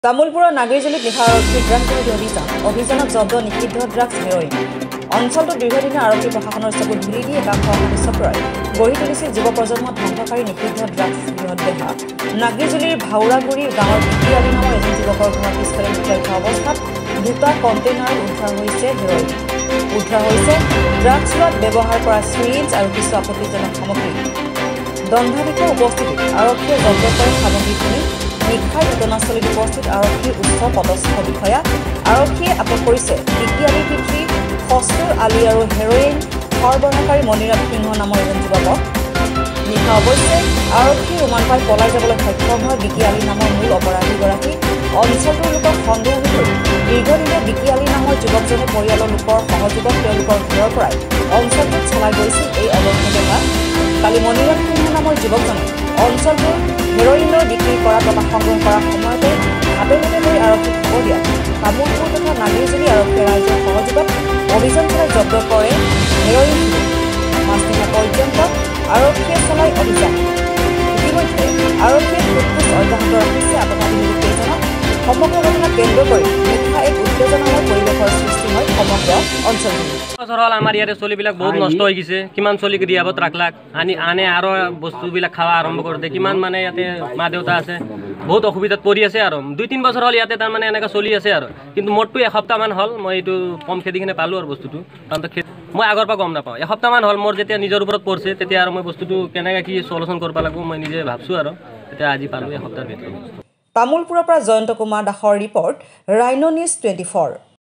তামুলপুৰৰ নাগৰিজুলিত নিশা আৰক্ষী ড্ৰাগছ বিৰোধী অভিযানত জব্দ নিষিদ্ধ ড্ৰাগছ হেৰইন অঞ্চলটোত দীৰ্ঘদিনীয়া আৰক্ষী প্ৰশাসনৰ চকুত ধুলি দি একাংশ চক্ৰই গঢ়ি তুলিছিল যুৱ প্ৰজন্মত ধ্বংসকাৰী নিষিদ্ধ ড্ৰাগছ বিৰোধ দেহা নাগৰিজুলিৰ ভাউৰাগুৰি গাঁৱৰ বিকি আলী নামৰ এজন যুৱকৰ ঘৰৰ পিছফালে লুকাই থোৱা অৱস্থাত দুটা কণ্টেইনাৰত উদ্ধাৰ হৈছে হেৰইন উদ্ধাৰ হৈছে ড্ৰাগছ লোৱাত ব্যৱহাৰ কৰা চিৰিঞ্জ আৰু কিছু আপত্তিজনক সামগ্ৰী দণ্ডাধীশৰ উপস্থিতিত আৰক্ষীয়ে জব্দ কৰে সামগ্ৰীখিনি নিশাৰ ঘটনাস্থলীত উপস্থিত আৰক্ষীৰ উচ্চ পদস্থ বিষয়া আৰক্ষীয়ে আটক কৰিছে বিকি আলীৰ পিতৃ খছৰুৰ আলী আৰু হেৰইন সৰবৰাহকাৰী মণিৰাম সিংহ নামৰ এজন যুৱকক নিশা অৱশ্যে আৰক্ষীৰ ৰুমাল পাই পলাই যাবলৈ সক্ষম হয় বিকি আলী নামৰ মূল অপৰাধীগৰাকী অঞ্চলটোৰ লোকক সন্দেহ কৰি দীৰ্ঘদিনীয়া বিকি আলী নামৰ যুৱকজনে পৰিয়ালৰ লোকৰ সহযোগত তেওঁলোকৰ ঘৰৰ পৰাই অঞ্চলটোত চলাই গৈছিল এই অবৈধ বেপাৰ কালি মণিৰাম সিংহ নামৰ যুৱকজনে অঞ্চলটোৰ হেৰইনৰ বিক্ৰী কৰা টকা সংগ্ৰহ কৰাৰ সময়তে হাতে লৈ আৰক্ষীক খবৰ দিয়া তামুলপুৰ তথা নাগৰিজুলি আৰক্ষীয়ে ৰাইজৰ সহযোগত অভিযান চলাই জব্দ কৰে হেৰইন মাছনিশা পৰ্যন্ত আৰক্ষীয়ে চলাই অভিযান ইতিমধ্যে আৰক্ষীয়ে সোধপোছ অব্যাহত ৰাখিছে আটকাধী লোককেইজনক সমগ্ৰ ঘটনা কেন্দ্ৰ কৰি নিশা এক উত্তেজনাময় পৰিৱেশৰ সৃষ্টি হয় সমগ্ৰ অঞ্চলটোত আমাৰ ইয়াতে চলিবিলাক বহুত নষ্ট হৈ গৈছে কিমান চলিক ৰিহাবত ৰাখলাক আনে আৰু বস্তুবিলাক খাওয়া আৰম্ভ কৰোঁতে কিমান মানে ইয়াতে মা দেউতা আছে বহুত অসুবিধাত পৰি আছে আৰু 2-3 বছৰ হ'ল ইয়াতে তাৰমানে এনেকৈ চলি আছে আৰু কিন্তু মোৰটো এসপ্তাহমান হ'ল মই এইটো কম খেদি কিনে পালোঁ আৰু বস্তুটো কাৰণ মই আগৰ পৰা গম নাপাওঁ এসপ্তাহমান হ'ল মোৰ যেতিয়া নিজৰ ওপৰত পৰিছে তেতিয়া আৰু মই বস্তুটো কেনেকৈ কি সলিউশ্যন কৰিব লাগিব মই নিজে ভাবছোঁ আৰু তেতিয়া আজি পালোঁ এসপ্তাহৰ ভিতৰত তামুলপুৰৰ পৰা জয়ন্ত কুমাৰ দাসৰ ৰিপৰ্ট ৰাইনো নিউজ 24